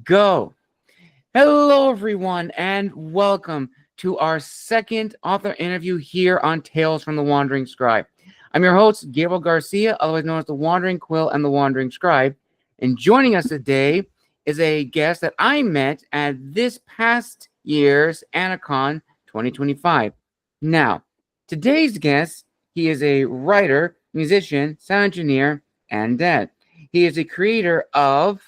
go. Hello, everyone, and welcome to our second author interview here on Tales from the Wandering Scribe. I'm your host, Gabriel Garcia, otherwise known as the Wandering Quill and the Wandering Scribe. And joining us today is a guest that I met at this past year's Anacon 2025. Now, today's guest, he is a writer, musician, sound engineer, and dad. He is a creator of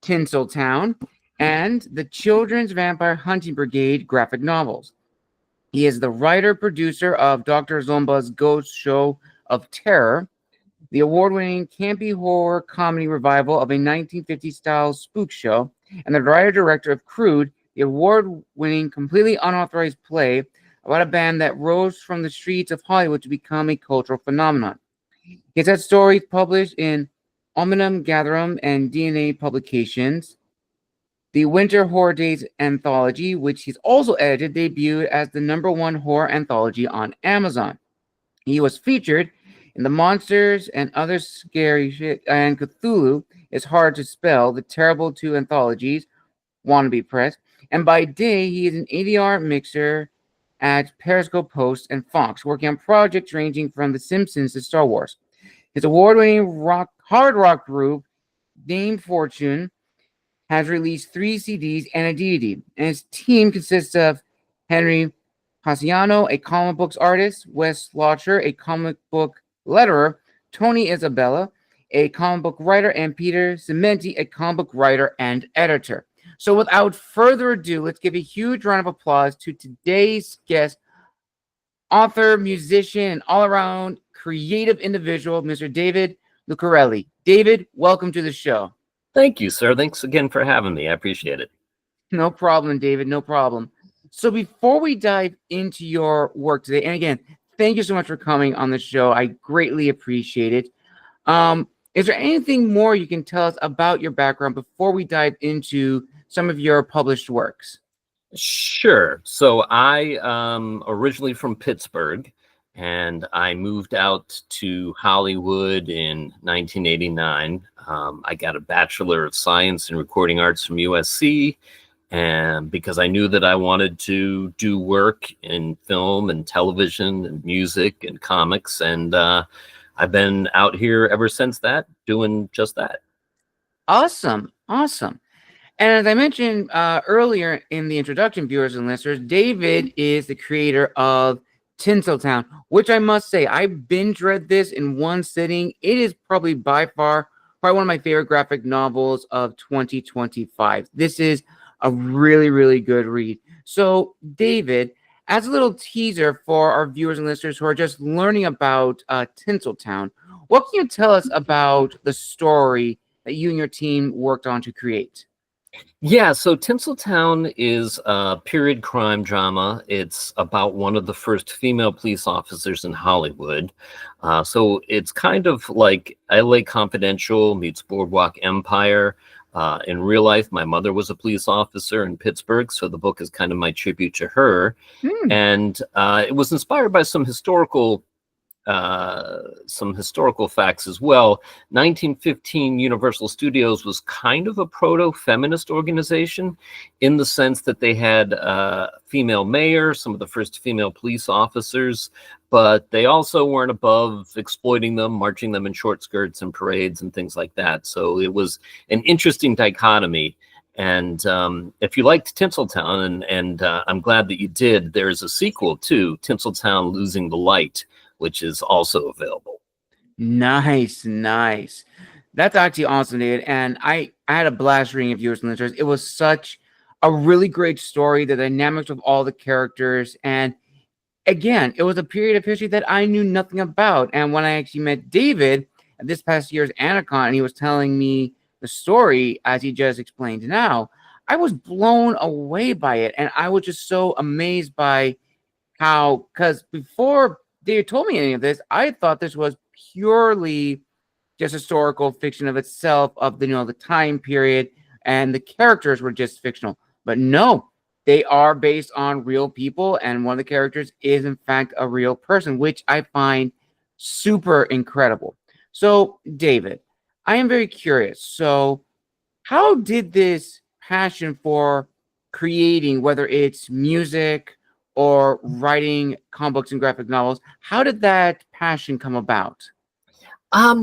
Tinseltown and the Children's Vampire Hunting Brigade graphic novels. He is the writer-producer of Dr. Zomba's Ghost Show of Terror, the award-winning campy horror comedy revival of a 1950s-style spook show, and the writer-director of Crude, the award-winning completely unauthorized play about a band that rose from the streets of Hollywood to become a cultural phenomenon. He has had stories published in Omnium Gatherum and DNA Publications. The Winter Horror Days anthology, which he's also edited, debuted as the #1 horror anthology on Amazon. He was featured in the Monsters and Other Scary Shit and Cthulhu is Hard to Spell, the Terrible 2 anthologies, Wannabe Press, and by day he is an ADR mixer at Periscope Post and Fox, working on projects ranging from The Simpsons to Star Wars. His award-winning hard rock group, Dame Fortune, has released 3 CDs and a DVD, and his team consists of Henry Paciano, a comic books artist, Wes Slaughter, a comic book letterer, Tony Isabella, a comic book writer, and Peter Cementi, a comic book writer and editor. So without further ado, let's give a huge round of applause to today's guest, author, musician, and all-around creative individual, Mr. David Lucarelli. David, welcome to the show. Thank you, sir. Thanks again for having me. I appreciate it. No problem, David. No problem. So before we dive into your work today, and again, thank you so much for coming on the show. I greatly appreciate it. Is there anything more you can tell us about your background before we dive into some of your published works? Sure. So I originally from Pittsburgh, and I moved out to Hollywood in 1989. I got a Bachelor of Science in Recording Arts from USC, and because I knew that I wanted to do work in film and television and music and comics, and I've been out here ever since that, doing just that. Awesome. Awesome. And as I mentioned earlier in the introduction, viewers and listeners, David is the creator of Tinseltown, which I must say, I binge read this in one sitting. It is probably by far one of my favorite graphic novels of 2025. This is a really, really good read. So, David, as a little teaser for our viewers and listeners who are just learning about Tinseltown, what can you tell us about the story that you and your team worked on to create? Yeah, so Tinseltown is a period crime drama. It's about one of the first female police officers in Hollywood. So it's kind of like LA Confidential meets Boardwalk Empire. In real life, my mother was a police officer in Pittsburgh, so the book is kind of my tribute to her. And it was inspired by some historical facts as well. 1915 Universal Studios was kind of a proto-feminist organization in the sense that they had a female mayor, some of the first female police officers, but they also weren't above exploiting them, marching them in short skirts and parades and things like that. So it was an interesting dichotomy. And if you liked Tinseltown, and I'm glad that you did, there's a sequel to Tinseltown Losing the Light, which is also available. Nice. That's actually awesome, David. And I had a blast reading of viewers and listeners. It was such a really great story, the dynamics of all the characters. And again, it was a period of history that I knew nothing about. And when I actually met David at this past year's Anacon, and he was telling me the story as he just explained now, I was blown away by it. And I was just so amazed by how, because before David told me any of this, I thought this was purely just historical fiction of itself, of the time period, and the characters were just fictional. But no, they are based on real people, and one of the characters is in fact a real person, which I find super incredible. So, David, I am very curious. So, how did this passion for creating, whether it's music or writing comic books and graphic novels, how did that passion come about? I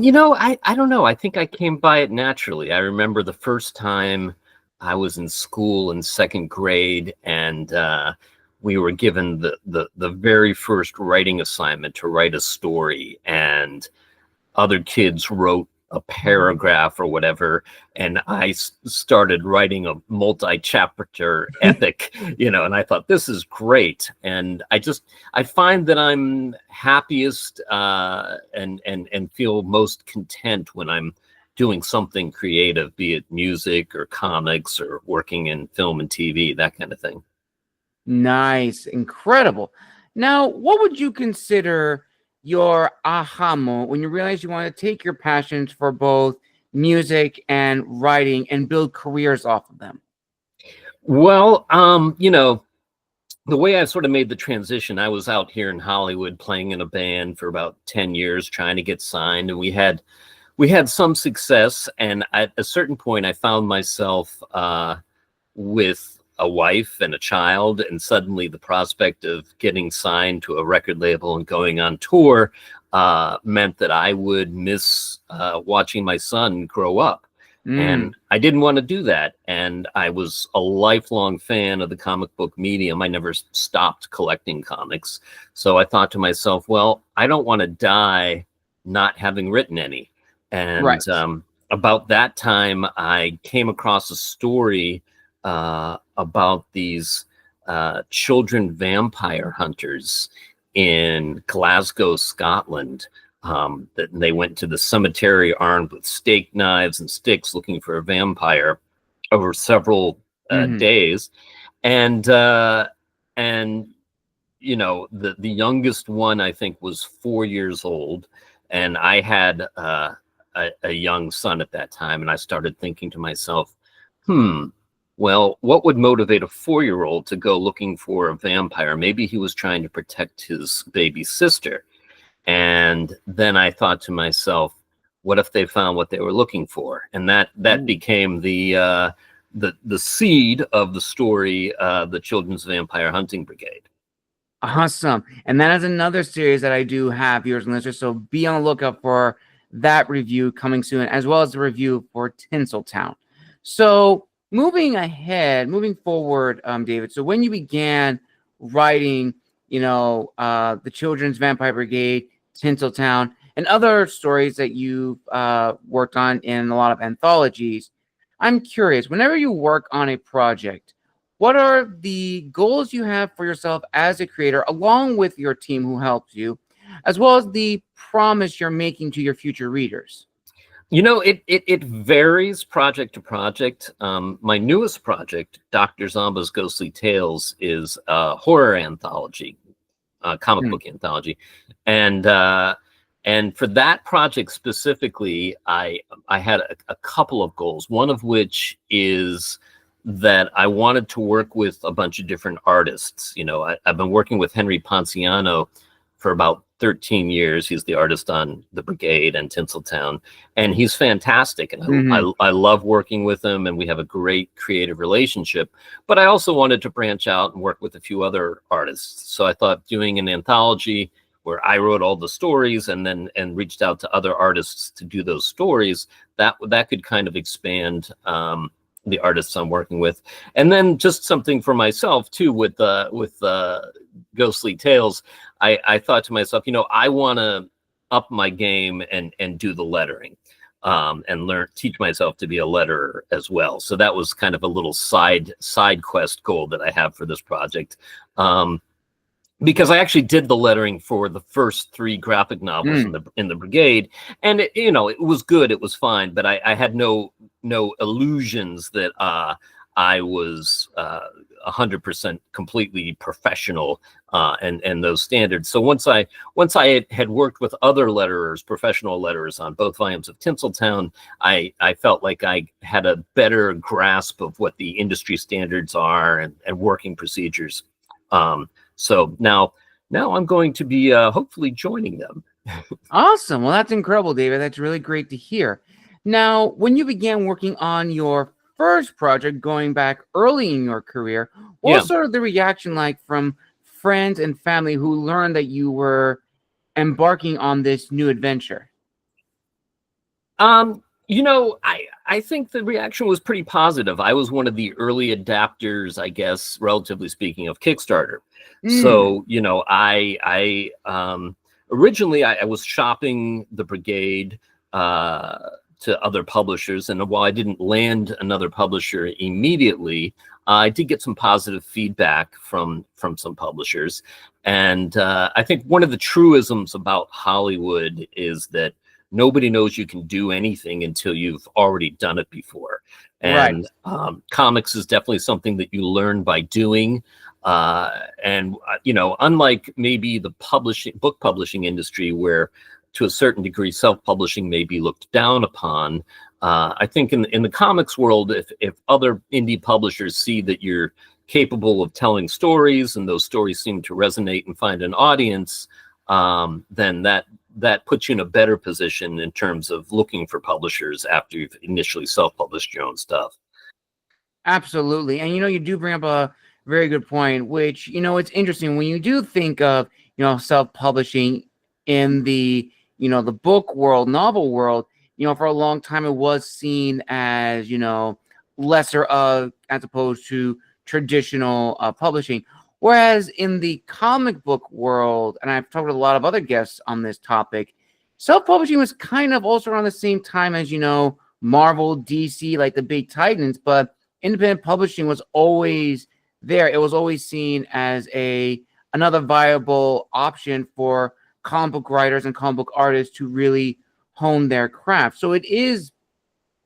don't know. I think I came by it naturally. I remember the first time I was in school in second grade, and we were given the very first writing assignment to write a story, and other kids wrote a paragraph or whatever, and I started writing a multi-chapter epic, and I thought, this is great. And I find that I'm happiest and feel most content when I'm doing something creative, be it music or comics or working in film and TV, that kind of thing. Nice, incredible. Now, what would you consider your aha moment when you realize you want to take your passions for both music and writing and build careers off of them? Well, the way I sort of made the transition, I was out here in Hollywood playing in a band for about 10 years, trying to get signed, and we had some success. And at a certain point, I found myself with a wife and a child, and suddenly the prospect of getting signed to a record label and going on tour meant that I would miss watching my son grow up. And I didn't want to do that. And I was a lifelong fan of the comic book medium. I never stopped collecting comics. So I thought to myself, well, I don't want to die not having written any. And Right. About that time, I came across a story about these children vampire hunters in Glasgow, Scotland. That they went to the cemetery armed with steak knives and sticks looking for a vampire over several days. And the youngest one, I think, was 4 years old. And I had a young son at that time. And I started thinking to myself, well, what would motivate a 4-year-old to go looking for a vampire? Maybe he was trying to protect his baby sister. And then I thought to myself, what if they found what they were looking for? And that became the seed of the story, the Children's Vampire Hunting Brigade. Awesome. And that is another series that I do have, viewers and listeners. So be on the lookout for that review coming soon, as well as the review for Tinseltown. So moving forward, David. So when you began writing, the Children's Vampire Brigade, Tinseltown, and other stories that you've worked on in a lot of anthologies, I'm curious, whenever you work on a project, what are the goals you have for yourself as a creator, along with your team who helps you, as well as the promise you're making to your future readers? It varies project to project. My newest project, Dr. Zomba's Ghostly Tales, is a horror anthology, comic book anthology. And for that project specifically, I had a couple of goals, one of which is that I wanted to work with a bunch of different artists. I've been working with Henry Ponciano for about 13 years. He's the artist on The Brigade and Tinseltown, and he's fantastic. And I love working with him, and we have a great creative relationship. But I also wanted to branch out and work with a few other artists. So I thought doing an anthology where I wrote all the stories and reached out to other artists to do those stories, that could kind of expand the artists I'm working with. And then just something for myself too, with Ghostly Tales, I thought to myself, I want to up my game and do the lettering, and teach myself to be a letterer as well. So that was kind of a little side quest goal that I have for this project. Because I actually did the lettering for the first 3 graphic novels in the Brigade, and it was good, it was fine, but I had no illusions that I was 100% completely professional and those standards. So once I had worked with other letterers, professional letterers, on both volumes of Tinseltown, I felt like I had a better grasp of what the industry standards are and working procedures. So now I'm going to be hopefully joining them. Awesome. Well, that's incredible, David. That's really great to hear. Now, when you began working on your first project going back early in your career, what Yeah. was sort of the reaction like from friends and family who learned that you were embarking on this new adventure? I think the reaction was pretty positive. I was one of the early adapters, I guess, relatively speaking, of Kickstarter. Mm, So, I originally I was shopping the brigade to other publishers, and while I didn't land another publisher immediately, I did get some positive feedback from some publishers. And I think one of the truisms about Hollywood is that nobody knows you can do anything until you've already done it before. right. And comics is definitely something that you learn by doing. Unlike maybe the book publishing industry, where to a certain degree self-publishing may be looked down upon, I think in the comics world, if other indie publishers see that you're capable of telling stories and those stories seem to resonate and find an audience, then that puts you in a better position in terms of looking for publishers after you've initially self-published your own stuff. Absolutely. And you do bring up a very good point, which, it's interesting when you do think of, self-publishing in the, the book world, novel world, for a long time it was seen as, lesser of as opposed to traditional publishing. Whereas in the comic book world, and I've talked with a lot of other guests on this topic, self-publishing was kind of also around the same time as, Marvel, DC, like the big titans, but independent publishing was always there. It was always seen as another viable option for comic book writers and comic book artists to really hone their craft. So it is,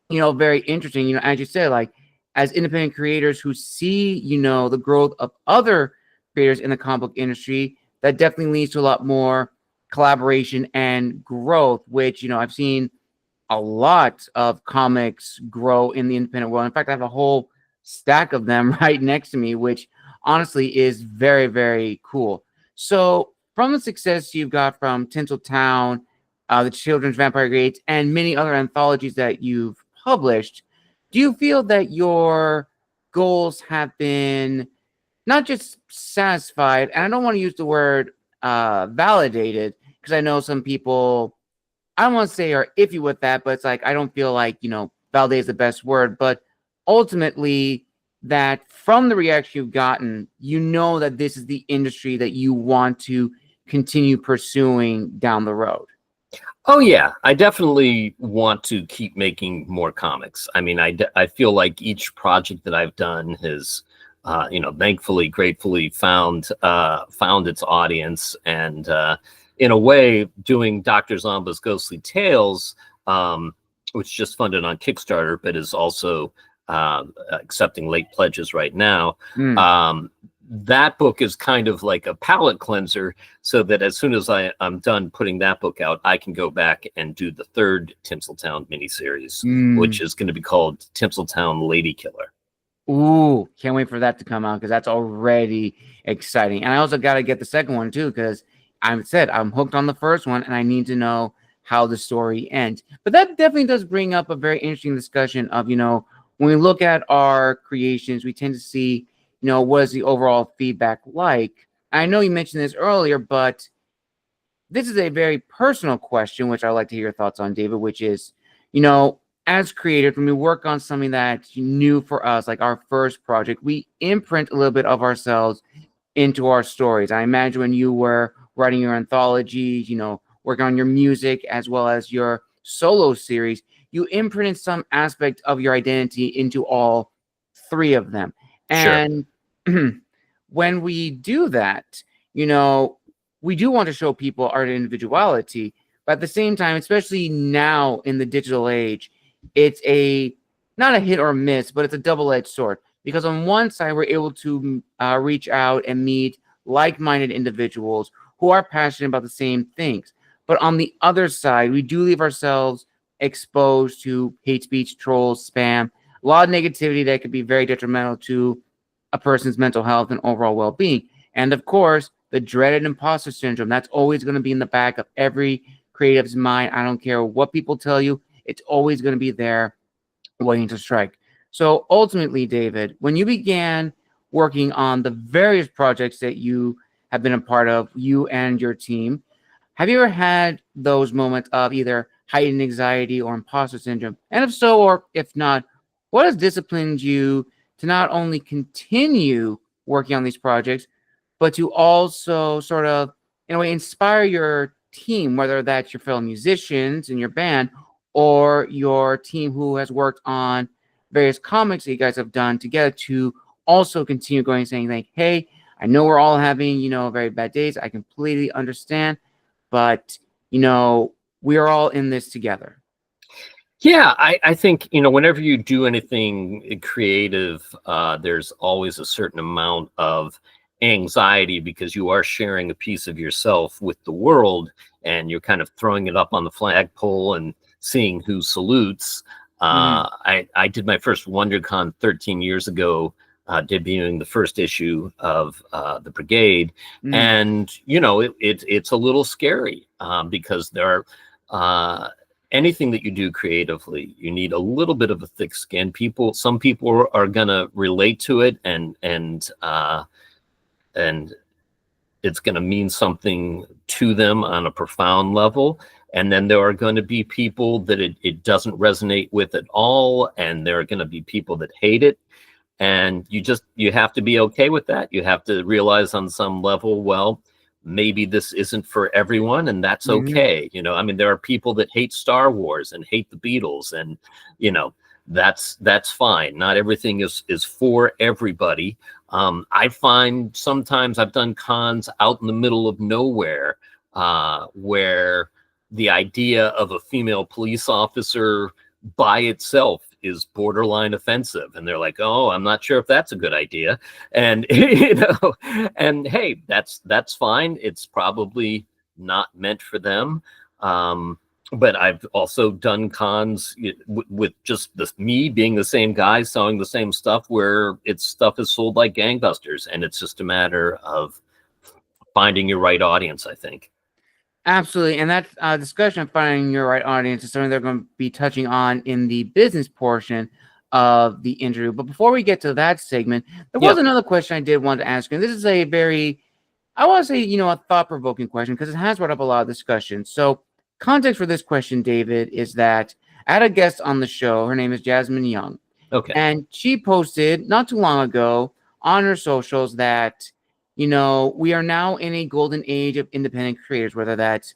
very interesting, as you said, like as independent creators who see, the growth of other creators in the comic book industry, that definitely leads to a lot more collaboration and growth, which, I've seen a lot of comics grow in the independent world. In fact, I have a whole stack of them right next to me, which honestly is very, very cool. So, from the success you've got from Tinseltown, the Children's Vampire Grades, and many other anthologies that you've published, do you feel that your goals have been not just satisfied, and I don't want to use the word validated, because I know some people, I don't want to say are iffy with that, but it's like I don't feel like, validate is the best word, but ultimately that from the reaction you've gotten, that this is the industry that you want to continue pursuing down the road? Oh yeah, I definitely want to keep making more comics. I mean, I feel like each project that I've done has, thankfully, gratefully found its audience, and in a way, doing Dr. Zomba's Ghostly Tales, which just funded on Kickstarter, but is also accepting late pledges right now. That book is kind of like a palate cleanser, so that as soon as I'm done putting that book out, I can go back and do the third Tinseltown miniseries, which is going to be called Tinseltown Lady Killer. Ooh, can't wait for that to come out, because that's already exciting. And I also got to get the second one too, because I'm hooked on the first one and I need to know how the story ends. But that definitely does bring up a very interesting discussion of, when we look at our creations, we tend to see, what is the overall feedback like? I know you mentioned this earlier, but this is a very personal question, which I'd like to hear your thoughts on, David, which is, as creators, when we work on something that's new for us, like our first project, we imprint a little bit of ourselves into our stories. I imagine when you were writing your anthologies, working on your music as well as your solo series, you imprinted some aspect of your identity into all three of them. Sure. And when we do that, we do want to show people our individuality, but at the same time, especially now in the digital age, it's not a hit or miss, but it's a double-edged sword. Because on one side, we're able to reach out and meet like-minded individuals who are passionate about the same things. But on the other side, we do leave ourselves exposed to hate speech, trolls, spam, a lot of negativity that could be very detrimental to a person's mental health and overall well-being. And of course, the dreaded imposter syndrome, that's always going to be in the back of every creative's mind. I don't care what people tell you, it's always going to be there waiting to strike. So ultimately, David, when you began working on the various projects that you have been a part of, you and your team, have you ever had those moments of either heightened anxiety or imposter syndrome? And if so, or if not, what has disciplined you to not only continue working on these projects, but to also sort of, in a way, inspire your team, whether that's your fellow musicians in your band or your team who has worked on various comics that you guys have done together to also continue going, saying like, hey, I know we're all having, very bad days. I completely understand, but, we are all in this together. Yeah, I think, whenever you do anything creative, there's always a certain amount of anxiety because you are sharing a piece of yourself with the world and you're kind of throwing it up on the flagpole and seeing who salutes. I did my first WonderCon 13 years ago, debuting the first issue of the Brigade. And, it's a little scary because there are... anything that you do creatively, you need a little bit of a thick skin. Some people are gonna relate to it, and it's gonna mean something to them on a profound level. And then there are going to be people that it doesn't resonate with at all, and there are going to be people that hate it. And you have to be okay with that. You have to realize on some level, well, maybe this isn't for everyone, and that's okay. There are people that hate Star Wars and hate the Beatles, and that's fine. Not everything is for everybody. I find sometimes I've done cons out in the middle of nowhere, where the idea of a female police officer by itself is borderline offensive, and they're like, oh, I'm not sure if that's a good idea. And and hey, that's fine. It's probably not meant for them. But I've also done cons with just me being the same guy selling the same stuff, where stuff is sold like gangbusters, and it's just a matter of finding your right audience, I think. Absolutely. And that discussion of finding your right audience is something they're going to be touching on in the business portion of the interview. But before we get to that segment, there was another question I did want to ask you. And this is a very, I want to say, a thought-provoking question because it has brought up a lot of discussion. So context for this question, David, is that I had a guest on the show. Her name is Jasmine Young. Okay. And she posted not too long ago on her socials that we are now in a golden age of independent creators, whether that's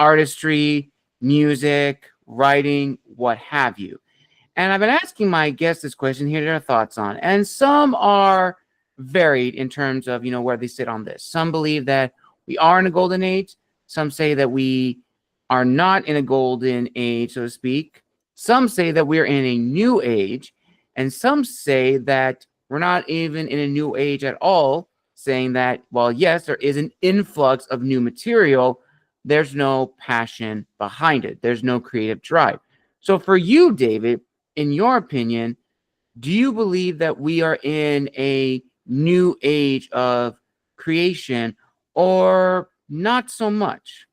artistry, music, writing, what have you. And I've been asking my guests this question, here their thoughts on it. And some are varied in terms of, where they sit on this. Some believe that we are in a golden age. Some say that we are not in a golden age, so to speak. Some say that we're in a new age. And some say that we're not even in a new age at all, saying that, well, yes, there is an influx of new material. There's no passion behind it. There's no creative drive. So for you, David, in your opinion, do you believe that we are in a new age of creation or not so much?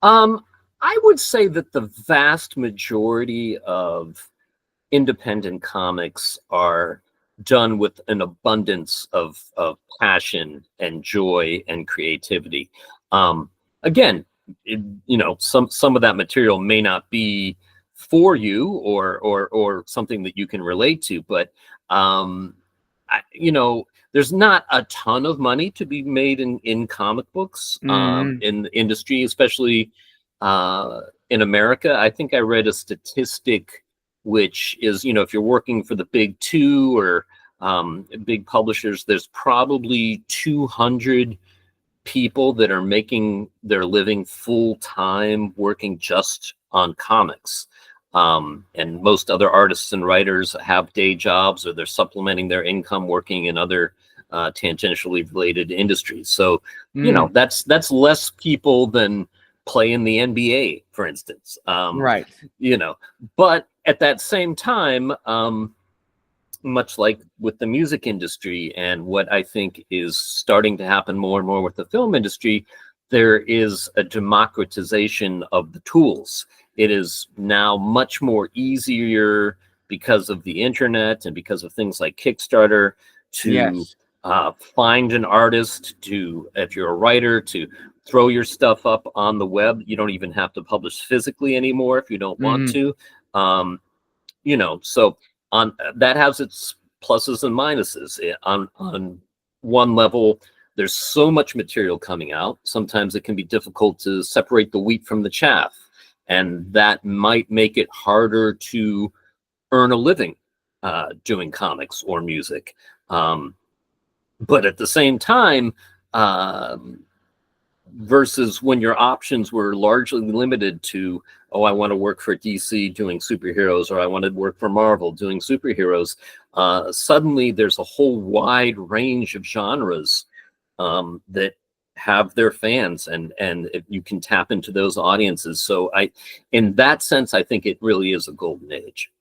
I would say that the vast majority of independent comics are done with an abundance of passion and joy and creativity. Again, some of that material may not be for you or something that you can relate to, but there's not a ton of money to be made in comic books in the industry, especially in America. I think I read a statistic which is, if you're working for the big two or big publishers, there's probably 200 people that are making their living full time working just on comics. And most other artists and writers have day jobs, or they're supplementing their income working in other tangentially related industries. So, that's less people than play in the NBA, for instance. Right. But at that same time, much like with the music industry and what I think is starting to happen more and more with the film industry, there is a democratization of the tools. It is now much more easier because of the internet and because of things like Kickstarter, to Yes. find an artist, to, if you're a writer, to throw your stuff up on the web. You don't even have to publish physically anymore if you don't want to. So on that has its pluses and minuses. On one level, there's so much material coming out. Sometimes it can be difficult to separate the wheat from the chaff, and that might make it harder to earn a living doing comics or music. But at the same time, versus when your options were largely limited to, oh, I want to work for DC doing superheroes, or I want to work for Marvel doing superheroes, suddenly there's a whole wide range of genres that have their fans, and you can tap into those audiences. So in that sense, I think it really is a golden age.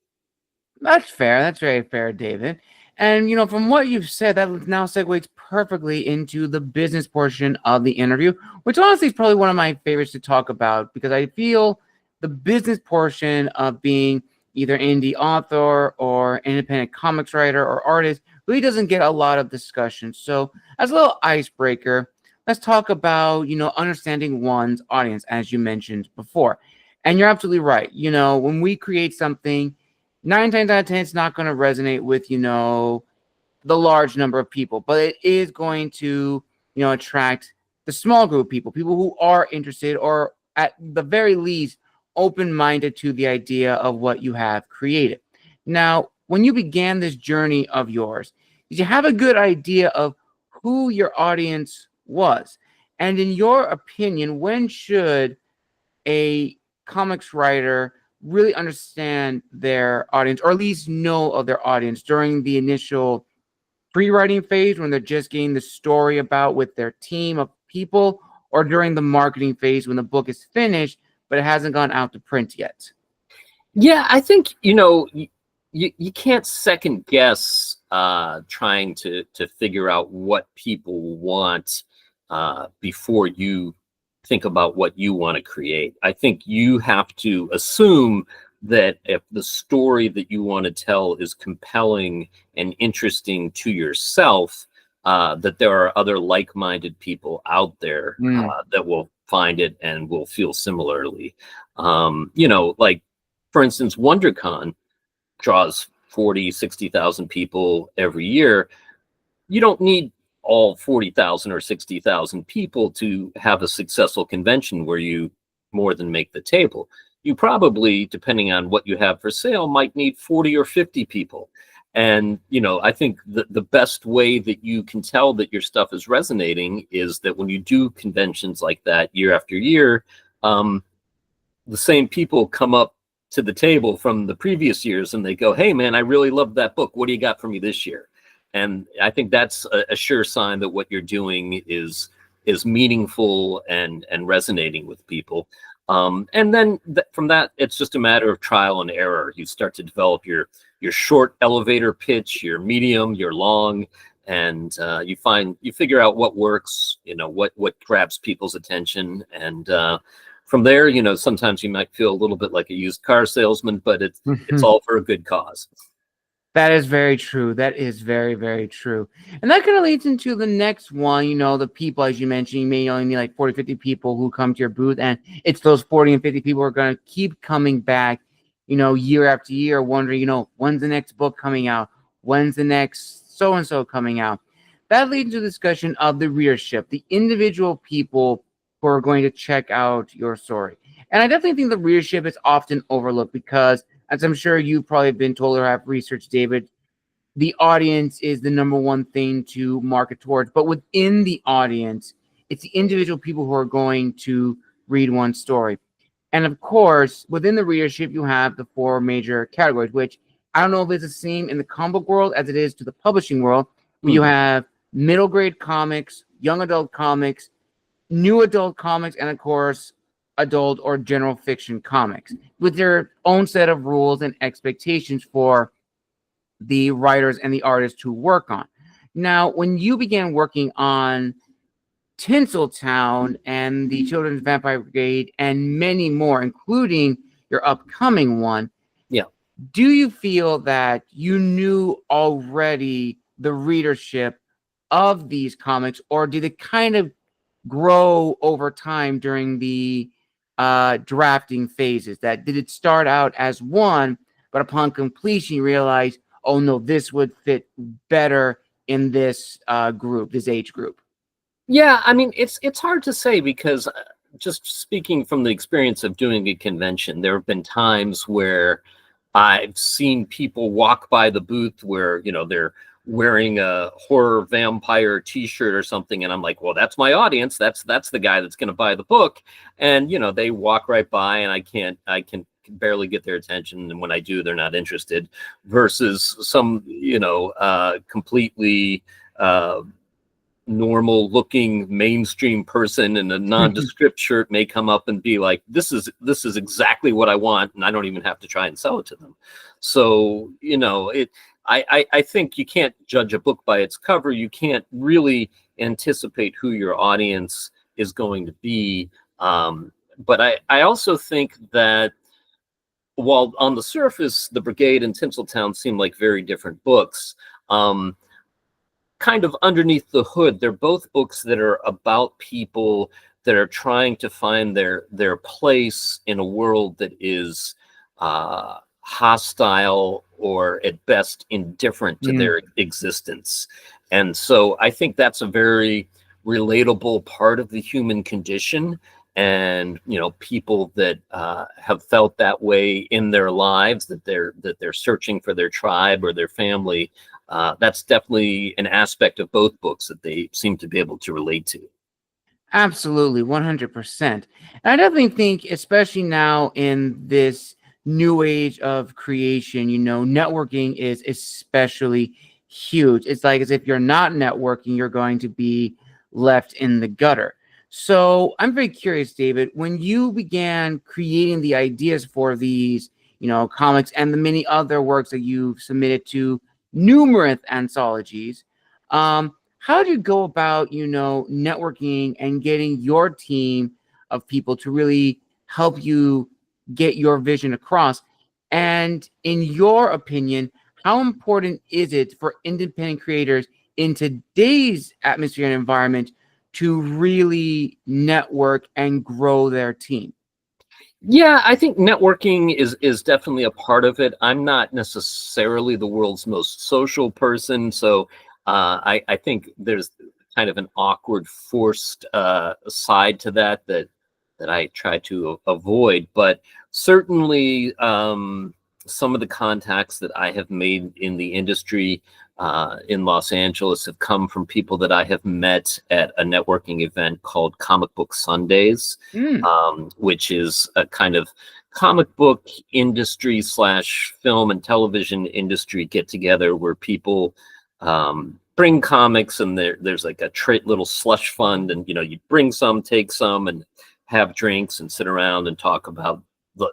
That's fair. That's very fair, David. And, from what you've said, that now segues perfectly into the business portion of the interview, which honestly is probably one of my favorites to talk about, because I feel the business portion of being either indie author or independent comics writer or artist really doesn't get a lot of discussion. So as a little icebreaker, let's talk about, understanding one's audience, as you mentioned before. And you're absolutely right. When we create something, 9 times out of 10, it's not going to resonate with, the large number of people, but it is going to, attract the small group of people who are interested, or at the very least, open-minded to the idea of what you have created. Now, when you began this journey of yours, did you have a good idea of who your audience was? And in your opinion, when should a comics writer really understand their audience, or at least know of their audience, during the initial pre-writing phase when they're just getting the story about with their team of people, or during the marketing phase when the book is finished but it hasn't gone out to print yet? Yeah, I think you can't second guess trying to figure out what people want before you think about what you want to create. I think you have to assume that if the story that you want to tell is compelling and interesting to yourself, that there are other like-minded people out there that will find it and will feel similarly. Like, for instance, WonderCon draws 40, 60,000 people every year. You don't need all 40,000 or 60,000 people to have a successful convention where you more than make the table. You probably, depending on what you have for sale, might need 40 or 50 people. And, I think the best way that you can tell that your stuff is resonating is that when you do conventions like that year after year, the same people come up to the table from the previous years and they go, hey, man, I really loved that book. What do you got for me this year? And I think that's a sure sign that what you're doing is meaningful and resonating with people. And then from that, it's just a matter of trial and error. You start to develop your short elevator pitch, your medium, your long, and you figure out what works, what grabs people's attention. And from there, sometimes you might feel a little bit like a used car salesman, but it's all for a good cause. That is very true. That is very, very true. And that kind of leads into the next one. The people, as you mentioned, you may only need like 40, 50 people who come to your booth. And it's those 40 and 50 people who are going to keep coming back, year after year, wondering, when's the next book coming out? When's the next so-and-so coming out? That leads to the discussion of the readership, the individual people who are going to check out your story. And I definitely think the readership is often overlooked because, as I'm sure you've probably been told or have researched, David, the audience is the number one thing to market towards. But within the audience, it's the individual people who are going to read one story. And of course, within the readership, you have the 4 major categories, which I don't know if it's the same in the comic book world as it is to the publishing world. But you have middle grade comics, young adult comics, new adult comics, and of course, adult or general fiction comics, with their own set of rules and expectations for the writers and the artists to work on. Now, when you began working on Tinseltown and the Children's Vampire Brigade and many more, including your upcoming one, do you feel that you knew already the readership of these comics, or did it kind of grow over time during the drafting phases? That did it start out as one, but upon completion you realize, oh no, this would fit better in this group, this age group? Yeah, I mean, it's hard to say because just speaking from the experience of doing a convention, there have been times where I've seen people walk by the booth where, you know, they're wearing a horror vampire t-shirt or something, and I'm like, well, that's my audience. That's the guy that's going to buy the book. And, you know, they walk right by and I can barely get their attention, and when I do, they're not interested, versus some, you know, completely normal looking mainstream person in a nondescript shirt may come up and be like, this is exactly what I want, and I don't even have to try and sell it to them. So, you know, I think you can't judge a book by its cover. You can't really anticipate who your audience is going to be. But I also think that while on the surface The Brigade and Tinseltown seem like very different books, kind of underneath the hood, they're both books that are about people that are trying to find their place in a world that is hostile or at best indifferent to their existence. And so I think that's a very relatable part of the human condition. And, you know, people that have felt that way in their lives, that they're searching for their tribe or their family. That's definitely an aspect of both books that they seem to be able to relate to. Absolutely, 100%. And I definitely think, especially now in this new age of creation, you know, networking is especially huge. It's like as if you're not networking, you're going to be left in the gutter. So I'm very curious, David, when you began creating the ideas for these, you know, comics and the many other works that you've submitted to numerous anthologies, how do you go about, you know, networking and getting your team of people to really help you get your vision across? And in your opinion, how important is it for independent creators in today's atmosphere and environment to really network and grow their team? Yeah, I think networking is definitely a part of it. I'm not necessarily the world's most social person, so I think there's kind of an awkward, forced side to that I try to avoid. But certainly, some of the contacts that I have made in the industry in Los Angeles have come from people that I have met at a networking event called Comic Book Sundays, which is a kind of comic book industry / film and television industry get together where people bring comics, and there's like a little slush fund, and, you know, you bring some, take some, and have drinks and sit around and talk about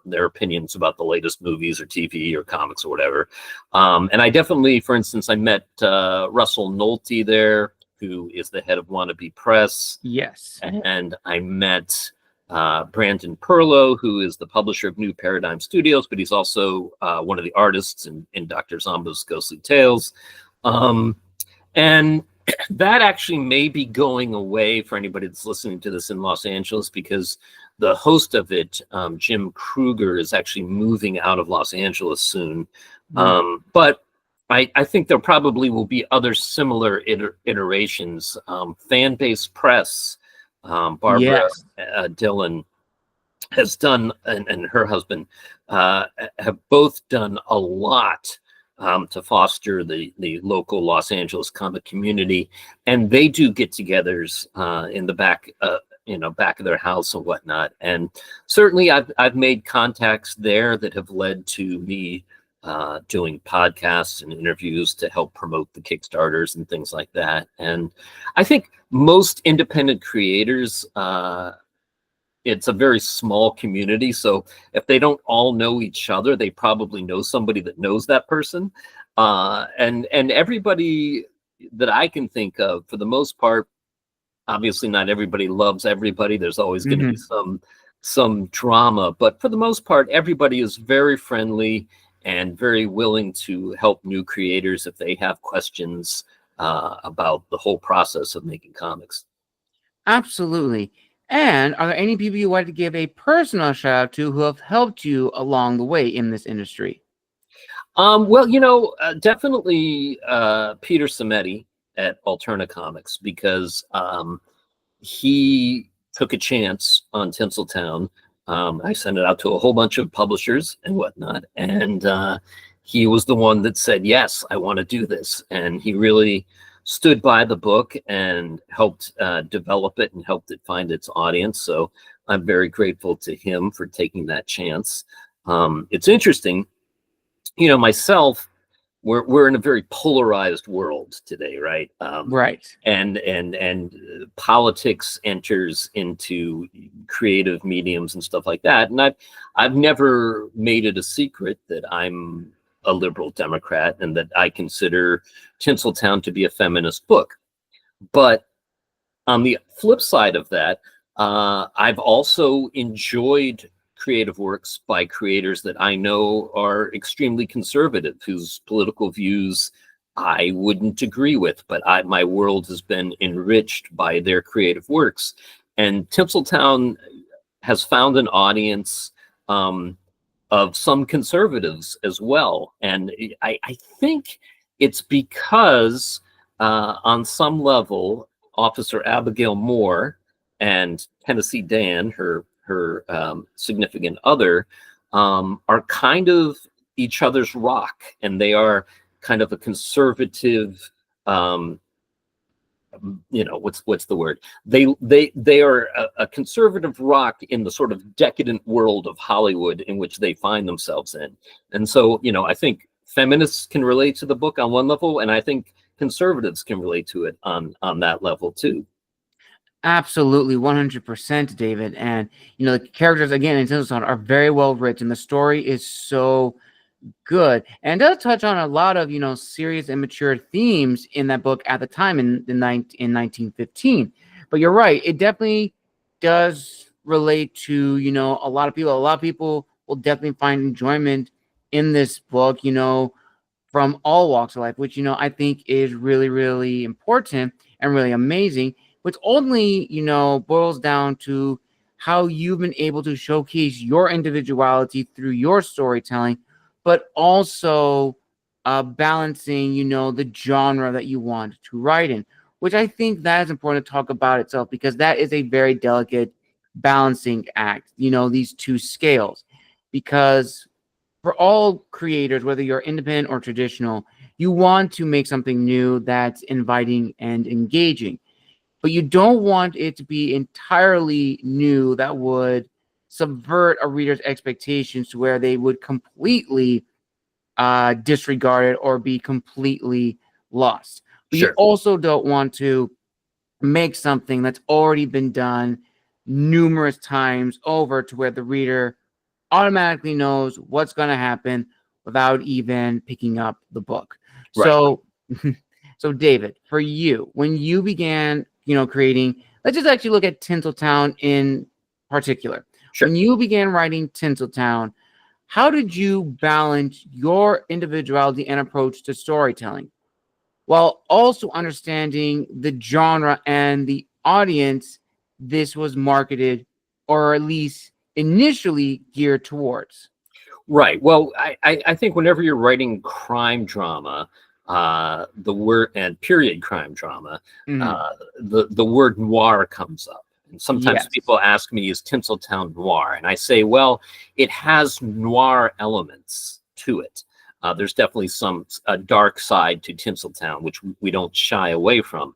their opinions about the latest movies or TV or comics or whatever. And I definitely, for instance, I met Russell Nolte there, who is the head of Wannabe Press. Yes. And I met Brandon Perlow, who is the publisher of New Paradigm Studios, but he's also one of the artists in Dr. Zombo's Ghostly Tales. And that actually may be going away for anybody that's listening to this in Los Angeles, because the host of it, Jim Kruger, is actually moving out of Los Angeles soon. But I think there probably will be other similar iterations. Fan-based press, Barbara Dillon has done, and her husband have both done a lot to foster the local Los Angeles comic community, and they do get-togethers in the back of their house and whatnot. And certainly, I've made contacts there that have led to me doing podcasts and interviews to help promote the Kickstarters and things like that. And I think most independent creators, it's a very small community. So if they don't all know each other, they probably know somebody that knows that person. And everybody that I can think of, for the most part, obviously not everybody loves everybody. There's always going to be some drama, but for the most part, everybody is very friendly and very willing to help new creators if they have questions about the whole process of making comics. Absolutely. And are there any people you want to give a personal shout out to who have helped you along the way in this industry? Well, definitely Peter Samedi at Alterna Comics, because he took a chance on Tinseltown. I sent it out to a whole bunch of publishers and whatnot, and he was the one that said, yes, I want to do this. And he really stood by the book and helped develop it and helped it find its audience. So I'm very grateful to him for taking that chance. It's interesting, myself, we're in a very polarized world today, right? Right. And politics enters into creative mediums and stuff like that. And I've never made it a secret that I'm a liberal Democrat and that I consider Tinseltown to be a feminist book. But on the flip side of that, I've also enjoyed creative works by creators that I know are extremely conservative, whose political views I wouldn't agree with, but my world has been enriched by their creative works. And Tinseltown has found an audience of some conservatives as well. And I think it's because on some level, Officer Abigail Moore and Tennessee Dan, her significant other, are kind of each other's rock, and they are kind of a conservative, what's the word? They are a conservative rock in the sort of decadent world of Hollywood in which they find themselves in. And so, I think feminists can relate to the book on one level, and I think conservatives can relate to it on that level too. Absolutely, 100%, David. And the characters again in Tinseltown are very well written. The story is so good, and does touch on a lot of serious and mature themes in that book at the time in 1915. But you're right, it definitely does relate to a lot of people. A lot of people will definitely find enjoyment in this book, from all walks of life, which I think is really, really important and really amazing. Which only boils down to how you've been able to showcase your individuality through your storytelling, but also balancing, the genre that you want to write in, which I think that is important to talk about itself, because that is a very delicate balancing act, these two scales. Because for all creators, whether you're independent or traditional, you want to make something new that's inviting and engaging. But you don't want it to be entirely new that would subvert a reader's expectations to where they would completely disregard it or be completely lost. But Sure. You also don't want to make something that's already been done numerous times over to where the reader automatically knows what's going to happen without even picking up the book. Right. So David, for you, when you began, creating, let's just actually look at Tinseltown in particular. Sure. When you began writing Tinseltown, how did you balance your individuality and approach to storytelling while also understanding the genre and the audience this was marketed, or at least initially geared towards? Right. Well, I think whenever you're writing crime drama, the word, and period crime drama, the word noir comes up. And sometimes Yes. people ask me, is Tinseltown noir? And I say, well, it has noir elements to it. There's definitely a dark side to Tinseltown, which we don't shy away from.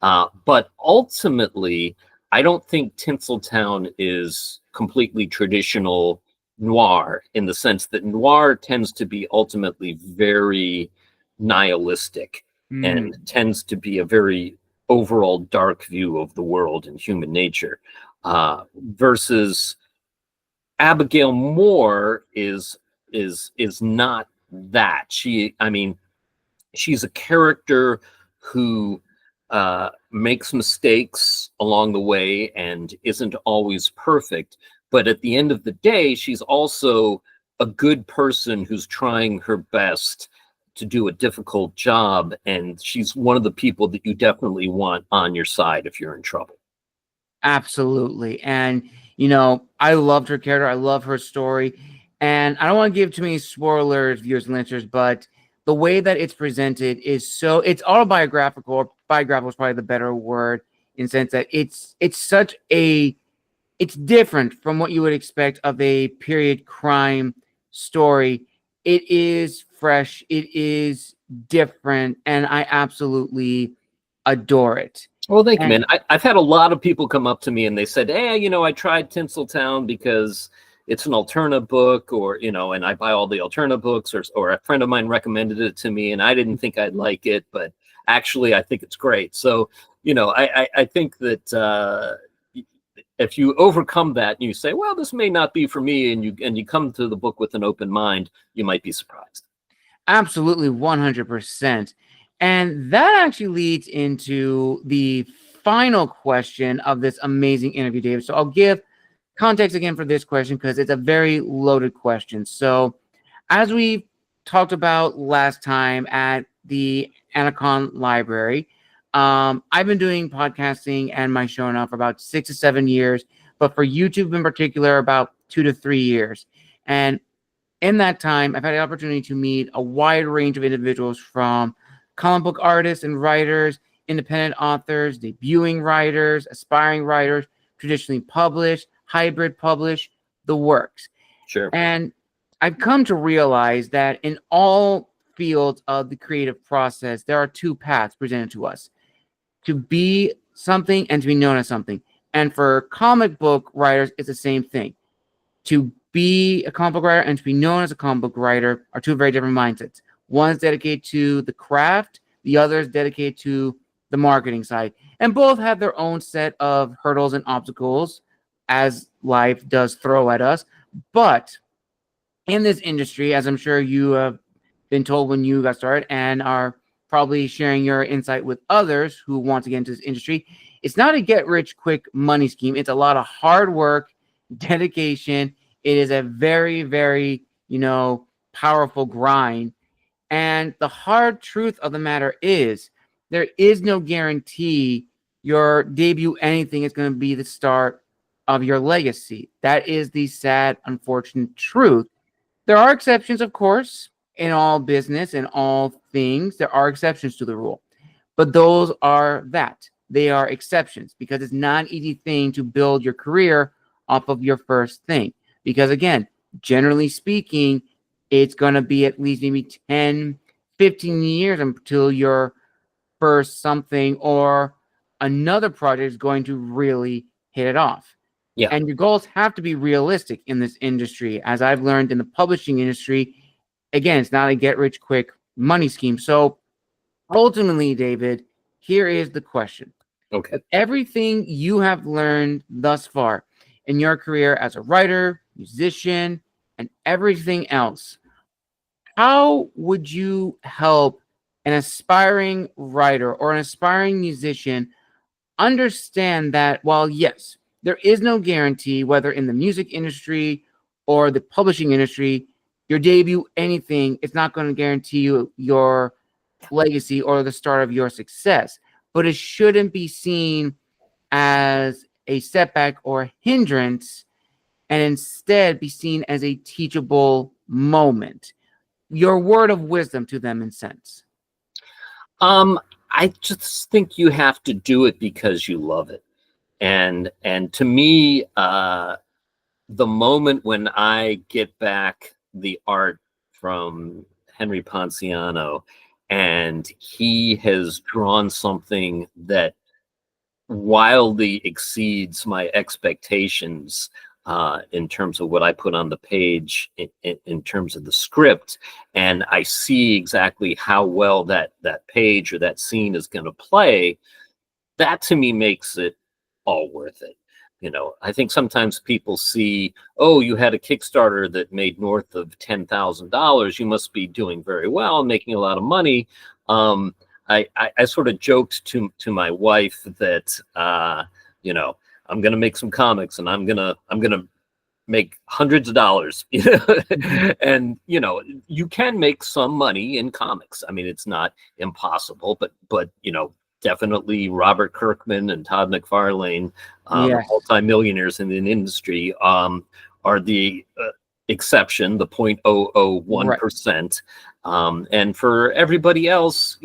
But ultimately, I don't think Tinseltown is completely traditional noir, in the sense that noir tends to be ultimately very nihilistic and tends to be a very overall dark view of the world and human nature, versus Abigail Moore is not that. She's a character who makes mistakes along the way and isn't always perfect. But at the end of the day, she's also a good person who's trying her best to do a difficult job, and she's one of the people that you definitely want on your side if you're in trouble. Absolutely. And, you know, I loved her character. I love her story. And I don't want to give too many spoilers, viewers and listeners, but the way that it's presented is so it's autobiographical, or biographical is probably the better word, in the sense that it's such a it's different from what you would expect of a period crime story. It is fresh, it is different, and I absolutely adore it. Well, thank you, And man. I've had a lot of people come up to me and they said, hey, you know, I tried Tinseltown because it's an alternative book, or, you know, and I buy all the alternative books, or a friend of mine recommended it to me and I didn't think I'd like it, but actually I think it's great. So, you know, I think that if you overcome that and you say, well, this may not be for me, and you come to the book with an open mind, you might be surprised. absolutely 100%. And that actually leads into the final question of this amazing interview, David. So I'll give context again for this question because it's a very loaded question. So, as we talked about last time at the Anacon Library, I've been doing podcasting and my show now for about 6 to 7 years, but for YouTube in particular, about 2 to 3 years. And in that time, I've had the opportunity to meet a wide range of individuals, from comic book artists and writers, independent authors, debuting writers, aspiring writers, traditionally published, hybrid published, the works. Sure. And I've come to realize that in all fields of the creative process, there are two paths presented to us: to be something and to be known as something. And for comic book writers, it's the same thing. To be a comic book writer and to be known as a comic book writer are two very different mindsets. One is dedicated to the craft, the other is dedicated to the marketing side. And both have their own set of hurdles and obstacles, as life does throw at us. But in this industry, as I'm sure you have been told when you got started and are probably sharing your insight with others who want to get into this industry, it's not a get rich quick money scheme. It's a lot of hard work, dedication. It is a very, very, powerful grind. And the hard truth of the matter is there is no guarantee your debut anything is going to be the start of your legacy. That is the sad, unfortunate truth. There are exceptions, of course, in all business and all things. There are exceptions to the rule, but those are that. They are exceptions because it's not an easy thing to build your career off of your first thing. Because again, generally speaking, it's going to be at least maybe 10, 15 years until your first something or another project is going to really hit it off. Yeah. And your goals have to be realistic in this industry. As I've learned in the publishing industry, again, it's not a get rich quick money scheme. So ultimately, David, here is the question. Okay. Everything you have learned thus far in your career as a writer, musician, and everything else, how would you help an aspiring writer or an aspiring musician understand that while, yes, there is no guarantee, whether in the music industry or the publishing industry, your debut, anything, it's not going to guarantee you your legacy or the start of your success, but it shouldn't be seen as a setback or a hindrance, and instead be seen as a teachable moment. Your word of wisdom to them, in sense. I just think you have to do it because you love it. And to me, the moment when I get back the art from Henry Ponciano and he has drawn something that wildly exceeds my expectations in terms of what I put on the page, in terms of the script, and I see exactly how well that page or that scene is going to play, that to me makes it all worth it. I think sometimes people see, oh, you had a Kickstarter that made north of $10,000. You must be doing very well, making a lot of money. I sort of joked to my wife that, I'm going to make some comics and I'm going to make hundreds of dollars, and you can make some money in comics. I mean, it's not impossible, but definitely Robert Kirkman and Todd McFarlane, Yes. multimillionaires in the industry, are the exception, the 0.001%. And for everybody else,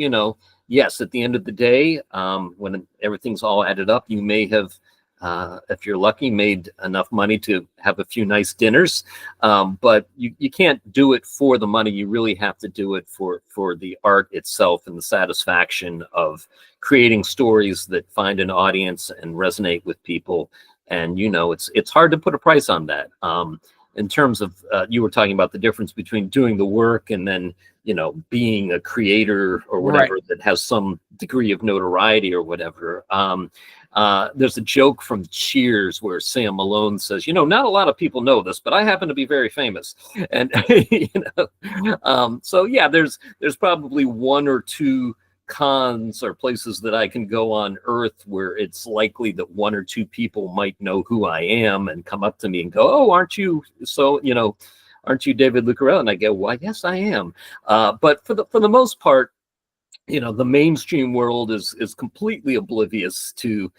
yes, at the end of the day, when everything's all added up, you may have, if you're lucky, made enough money to have a few nice dinners. But you can't do it for the money. You really have to do it for the art itself and the satisfaction of creating stories that find an audience and resonate with people. And, it's hard to put a price on that. In terms of, you were talking about the difference between doing the work and then, being a creator or whatever, right, that has some degree of notoriety or whatever. There's a joke from Cheers where Sam Malone says, not a lot of people know this, but I happen to be very famous. And, so yeah, there's probably one or two cons or places that I can go on Earth where it's likely that one or two people might know who I am and come up to me and go, "Oh, aren't you aren't you David Lucarelli?" And I go, "Why, yes, I am." But for the most part, the mainstream world is completely oblivious to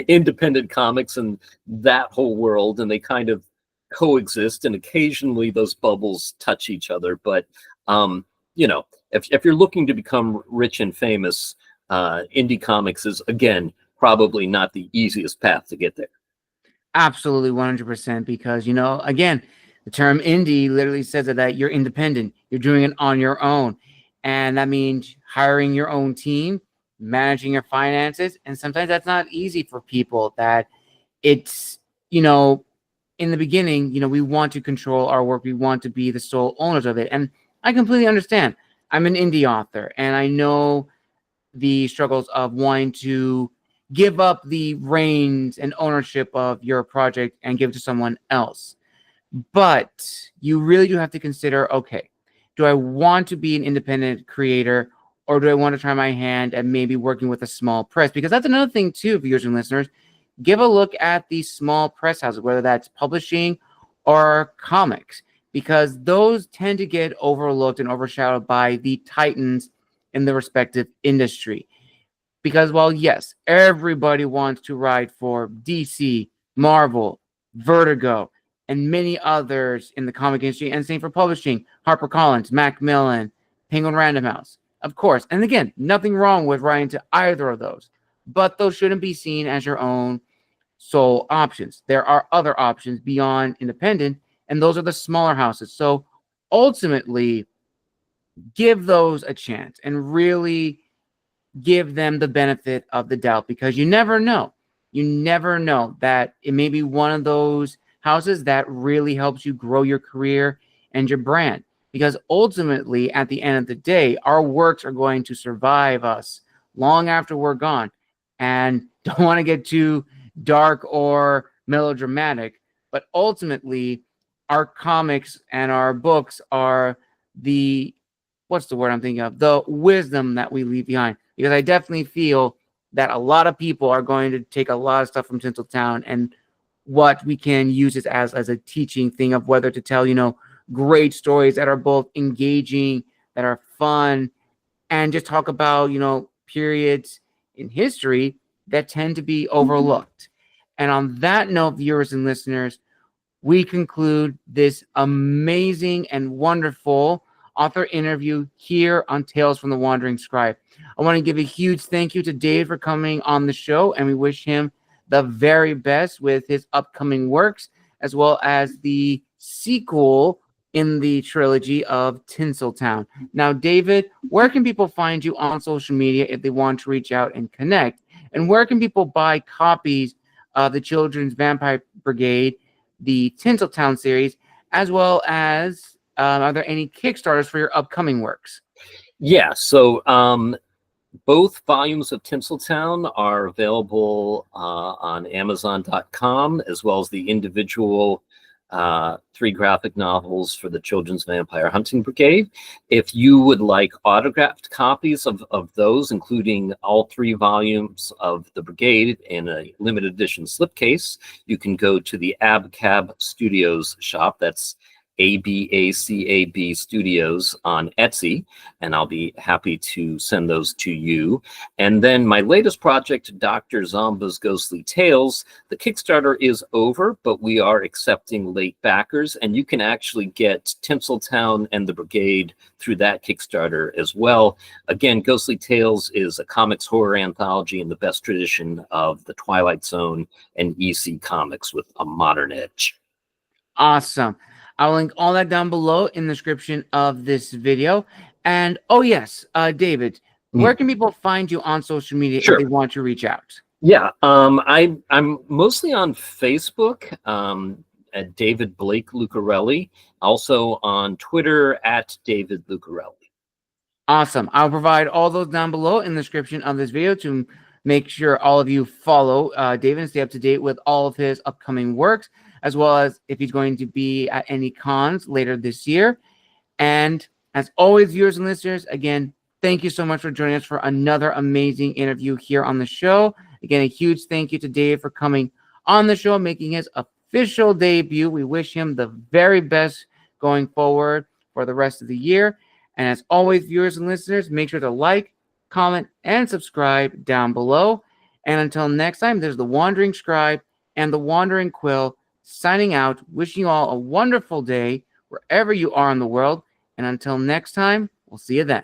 independent comics and that whole world, and they kind of coexist, and occasionally those bubbles touch each other. But if you're looking to become rich and famous, indie comics is, again, probably not the easiest path to get there. Absolutely, 100%, because, again, the term indie literally says that you're independent. You're doing it on your own. And that means hiring your own team, managing your finances. And sometimes that's not easy for people. That it's, in the beginning, we want to control our work. We want to be the sole owners of it. And I completely understand. I'm an indie author, and I know the struggles of wanting to give up the reins and ownership of your project and give it to someone else. But you really do have to consider, okay, do I want to be an independent creator, or do I want to try my hand at maybe working with a small press? Because that's another thing too, viewers and listeners. Give a look at these small press houses, whether that's publishing or comics, because those tend to get overlooked and overshadowed by the titans in the respective industry. Because while, yes, everybody wants to write for DC, Marvel, Vertigo, and many others in the comic industry, and same for publishing, HarperCollins, Macmillan, Penguin Random House, of course. And again, nothing wrong with writing to either of those, but those shouldn't be seen as your own sole options. There are other options beyond independent, and those are the smaller houses. So ultimately, give those a chance and really give them the benefit of the doubt, because you never know. You never know that it may be one of those houses that really helps you grow your career and your brand. Because ultimately, at the end of the day, our works are going to survive us long after we're gone. And don't want to get too dark or melodramatic, but ultimately, our comics and our books are the, what's the word I'm thinking of? The wisdom that we leave behind. Because I definitely feel that a lot of people are going to take a lot of stuff from Tinseltown, and what we can use it as a teaching thing of whether to tell, great stories that are both engaging, that are fun, and just talk about, periods in history that tend to be overlooked. And on that note, viewers and listeners, we conclude this amazing and wonderful author interview here on Tales from the Wandering Scribe. I want to give a huge thank you to Dave for coming on the show, and we wish him the very best with his upcoming works, as well as the sequel in the trilogy of Tinseltown. Now, David, where can people find you on social media if they want to reach out and connect? And where can people buy copies of the Children's Vampire Brigade, the Tinseltown series, as well as are there any Kickstarters for your upcoming works? Yeah, so both volumes of Tinseltown are available on Amazon.com, as well as the individual 3 graphic novels for the Children's Vampire Hunting Brigade. If you would like autographed copies of those, including all 3 volumes of the Brigade in a limited edition slipcase, you can go to the ABCAB Studios shop. That's ABACAB Studios on Etsy, and I'll be happy to send those to you. And then my latest project, Dr. Zomba's Ghostly Tales, the Kickstarter is over, but we are accepting late backers, and you can actually get Tinseltown and the Brigade through that Kickstarter as well. Again, Ghostly Tales is a comics horror anthology in the best tradition of the Twilight Zone and EC Comics with a modern edge. Awesome. I'll link all that down below in the description of this video. And oh yes, David, where can people find you on social media if they want to reach out? Yeah, I'm mostly on Facebook at David Blake Lucarelli, also on Twitter at David Lucarelli. Awesome. I'll provide all those down below in the description of this video to make sure all of you follow David and stay up to date with all of his upcoming works, as well as if he's going to be at any cons later this year. And as always, viewers and listeners, again, thank you so much for joining us for another amazing interview here on the show. Again, a huge thank you to Dave for coming on the show, making his official debut. We wish him the very best going forward for the rest of the year. And as always, viewers and listeners, make sure to like, comment, and subscribe down below. And until next time, there's the Wandering Scribe and the Wandering Quill signing out, wishing you all a wonderful day wherever you are in the world. And until next time, we'll see you then.